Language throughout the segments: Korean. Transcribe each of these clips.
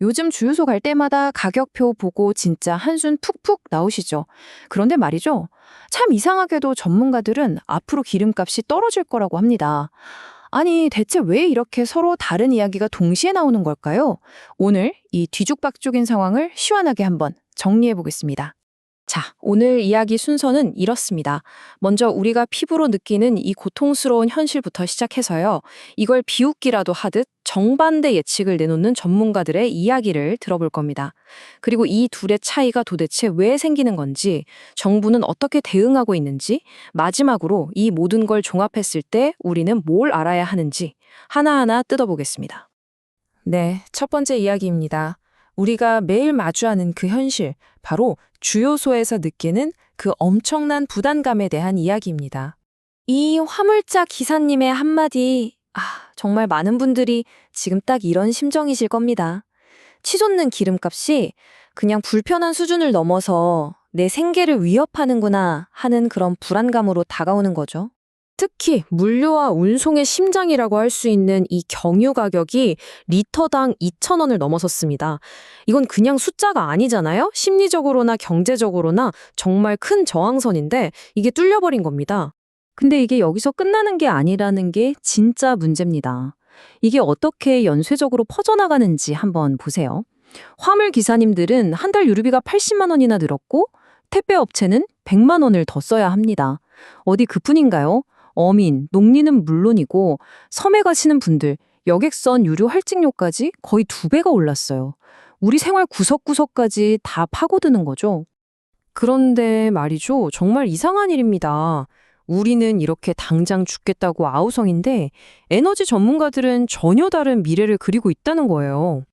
요즘 주유소 갈 때마다 가격표 보고 진짜 한숨 푹푹 나오시죠? 그런데 말이죠. 참 이상하게도 전문가들은 앞으로 기름값이 떨어질 거라고 합니다. 아니, 대체 왜 이렇게 서로 다른 이야기가 동시에 나오는 걸까요? 오늘 이 뒤죽박죽인 상황을 시원하게 한번 정리해 보겠습니다. 자, 오늘 이야기 순서는 이렇습니다. 먼저 우리가 피부로 느끼는 이 고통스러운 현실부터 시작해서요. 이걸 비웃기라도 하듯 정반대 예측을 내놓는 전문가들의 이야기를 들어볼 겁니다. 그리고 이 둘의 차이가 도대체 왜 생기는 건지, 정부는 어떻게 대응하고 있는지, 마지막으로 이 모든 걸 종합했을 때 우리는 뭘 알아야 하는지 하나하나 뜯어보겠습니다. 네, 첫 번째 이야기입니다. 우리가 매일 마주하는 그 현실, 바로 주요소에서 느끼는 그 엄청난 부담감에 대한 이야기입니다. 이 화물차 기사님의 한마디, 정말 많은 분들이 지금 딱 이런 심정이실 겁니다. 치솟는 기름값이 그냥 불편한 수준을 넘어서 내 생계를 위협하는구나 하는 그런 불안감으로 다가오는 거죠. 특히 물류와 운송의 심장이라고 할 수 있는 이 경유 가격이 리터당 2,000원을 넘어섰습니다. 이건 그냥 숫자가 아니잖아요? 심리적으로나 경제적으로나 정말 큰 저항선인데 이게 뚫려버린 겁니다. 근데 이게 여기서 끝나는 게 아니라는 게 진짜 문제입니다. 이게 어떻게 연쇄적으로 퍼져나가는지 한번 보세요. 화물 기사님들은 한 달 유류비가 80만 원이나 늘었고 택배 업체는 100만 원을 더 써야 합니다. 어디 그뿐인가요? 어민, 농민은 물론이고 섬에 가시는 분들, 여객선 유류 할증료까지 거의 2배가 올랐어요. 우리 생활 구석구석까지 다 파고드는 거죠. 그런데 말이죠. 정말 이상한 일입니다. 우리는 이렇게 당장 죽겠다고 아우성인데 에너지 전문가들은 전혀 다른 미래를 그리고 있다는 거예요.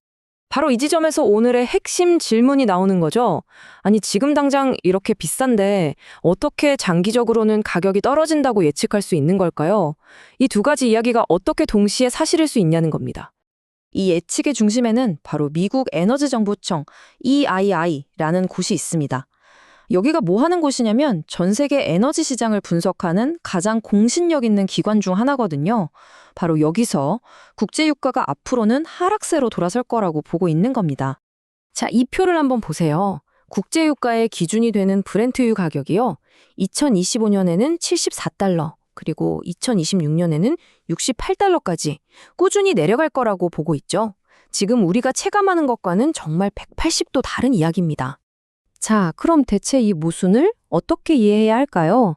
바로 이 지점에서 오늘의 핵심 질문이 나오는 거죠. 아니, 지금 당장 이렇게 비싼데 어떻게 장기적으로는 가격이 떨어진다고 예측할 수 있는 걸까요? 이 두 가지 이야기가 어떻게 동시에 사실일 수 있냐는 겁니다. 이 예측의 중심에는 바로 미국 에너지정보청 EII라는 곳이 있습니다. 여기가 뭐 하는 곳이냐면 전 세계 에너지 시장을 분석하는 가장 공신력 있는 기관 중 하나거든요. 바로 여기서 국제유가가 앞으로는 하락세로 돌아설 거라고 보고 있는 겁니다. 자, 이 표를 한번 보세요. 국제유가의 기준이 되는 브렌트유 가격이요. 2025년에는 74달러, 그리고 2026년에는 68달러까지 꾸준히 내려갈 거라고 보고 있죠. 지금 우리가 체감하는 것과는 정말 180도 다른 이야기입니다. 자, 그럼 대체 이 모순을 어떻게 이해해야 할까요?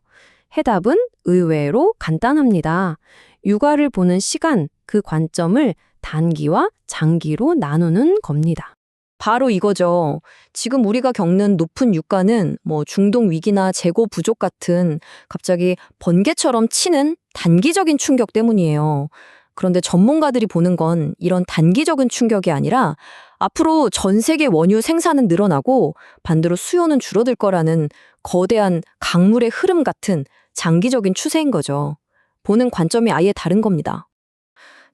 해답은 의외로 간단합니다. 유가를 보는 시간, 그 관점을 단기와 장기로 나누는 겁니다. 바로 이거죠. 지금 우리가 겪는 높은 유가는 중동 위기나 재고 부족 같은 갑자기 번개처럼 치는 단기적인 충격 때문이에요. 그런데 전문가들이 보는 건 이런 단기적인 충격이 아니라 앞으로 전 세계 원유 생산은 늘어나고 반대로 수요는 줄어들 거라는 거대한 강물의 흐름 같은 장기적인 추세인 거죠. 보는 관점이 아예 다른 겁니다.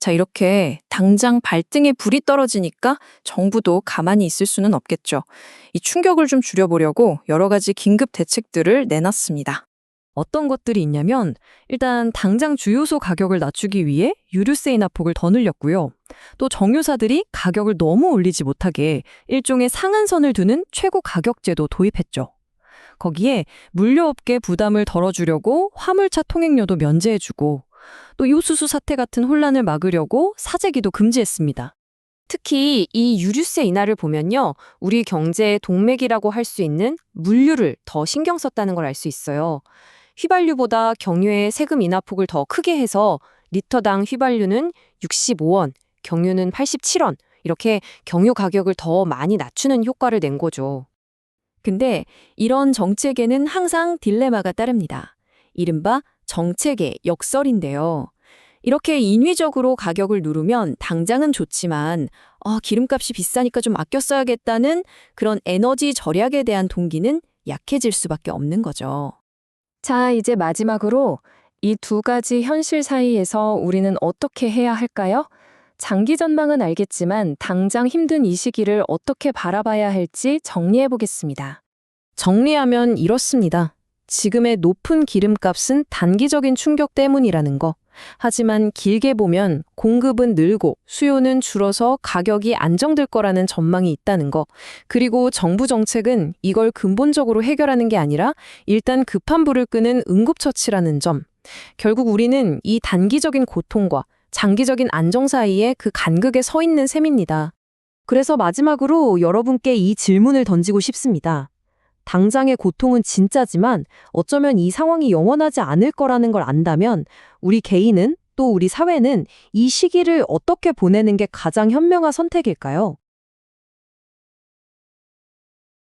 자, 이렇게 당장 발등에 불이 떨어지니까 정부도 가만히 있을 수는 없겠죠. 이 충격을 좀 줄여보려고 여러 가지 긴급 대책들을 내놨습니다. 어떤 것들이 있냐면 일단 당장 주유소 가격을 낮추기 위해 유류세 인하폭을 더 늘렸고요. 또 정유사들이 가격을 너무 올리지 못하게 일종의 상한선을 두는 최고 가격제도 도입했죠. 거기에 물류업계 부담을 덜어주려고 화물차 통행료도 면제해주고 또 요수수 사태 같은 혼란을 막으려고 사재기도 금지했습니다. 특히 이 유류세 인하를 보면요. 우리 경제의 동맥이라고 할 수 있는 물류를 더 신경 썼다는 걸 알 수 있어요. 휘발유보다 경유의 세금 인하폭을 더 크게 해서 리터당 휘발유는 65원, 경유는 87원, 이렇게 경유 가격을 더 많이 낮추는 효과를 낸 거죠. 근데 이런 정책에는 항상 딜레마가 따릅니다. 이른바 정책의 역설인데요. 이렇게 인위적으로 가격을 누르면 당장은 좋지만 기름값이 비싸니까 좀 아껴 써야겠다는 그런 에너지 절약에 대한 동기는 약해질 수밖에 없는 거죠. 자, 이제 마지막으로 이 두 가지 현실 사이에서 우리는 어떻게 해야 할까요? 장기 전망은 알겠지만 당장 힘든 이 시기를 어떻게 바라봐야 할지 정리해 보겠습니다. 정리하면 이렇습니다. 지금의 높은 기름값은 단기적인 충격 때문이라는 거. 하지만 길게 보면 공급은 늘고 수요는 줄어서 가격이 안정될 거라는 전망이 있다는 거. 그리고 정부 정책은 이걸 근본적으로 해결하는 게 아니라 일단 급한 불을 끄는 응급처치라는 점. 결국 우리는 이 단기적인 고통과 장기적인 안정 사이에 그 간극에 서 있는 셈입니다. 그래서 마지막으로 여러분께 이 질문을 던지고 싶습니다. 당장의 고통은 진짜지만 어쩌면 이 상황이 영원하지 않을 거라는 걸 안다면 우리 개인은 또 우리 사회는 이 시기를 어떻게 보내는 게 가장 현명한 선택일까요?